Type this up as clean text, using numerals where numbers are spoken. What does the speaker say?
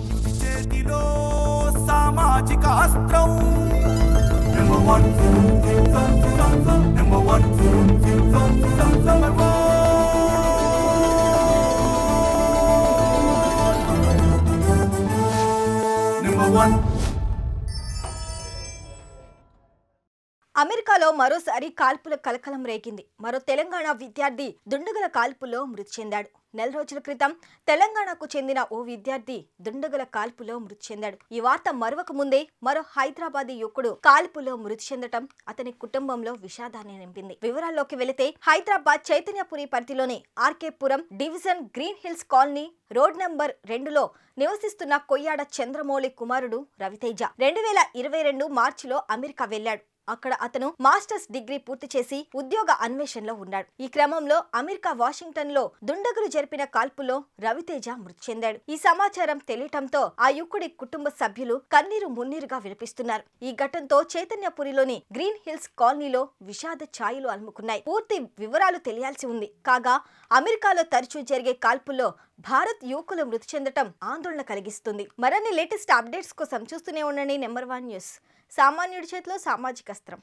సామాన్యుడి చేతిలో సామాజిక అస్త్రం number one number one number one. అమెరికాలో మరోసారి కాల్పుల కలకలం రేగింది. మరో తెలంగాణ విద్యార్థి దుండగుల కాల్పులో మృతి చెందాడు. నెల రోజుల క్రితం తెలంగాణకు చెందిన ఓ విద్యార్థి దుండగుల కాల్పులో మృతి చెందాడు. ఈ వార్త మరొక ముందే మరో హైదరాబాదీ యువకుడు కాల్పులో మృతి చెందటం అతని కుటుంబంలో విషాదాన్ని నింపింది. వివరాల్లోకి వెళితే హైదరాబాద్ చైతన్యపురి పరిధిలోని RK Puram division green hills colony road number 2లో నివసిస్తున్న కొయ్యాడ చంద్రమౌళి కుమారుడు రవితేజ 2022 మార్చిలో అమెరికా వెళ్లాడు. అక్కడ అతను మాస్టర్స్ డిగ్రీ పూర్తి చేసి ఉద్యోగ అన్వేషణలో ఉన్నాడు. ఈ క్రమంలో అమెరికా వాషింగ్టన్ లో దుండగులు జరిపిన కాల్పులో రవితేజ మృతి చెందాడు. ఈ సమాచారం తెలియటంతో ఆ యువకుడి కుటుంబ సభ్యులు కన్నీరు మున్నీరుగా విలపిస్తున్నారు. ఈ ఘటనతో చైతన్యపురిలోని గ్రీన్ హిల్స్ కాలనీలో విషాద ఛాయలు అలుముకున్నాయి. పూర్తి వివరాలు తెలియాల్సి ఉంది. కాగా అమెరికాలో తరచూ జరిగే కాల్పుల్లో భారత్ యువకులు మృతి చెందటం ఆందోళన కలిగిస్తుంది. మరిన్ని లేటెస్ట్ అప్డేట్స్ కోసం చూస్తూనే ఉండండి నెంబర్ 1 న్యూస్. సామాన్యుడి చేతిలో సామాజిక అస్త్రం.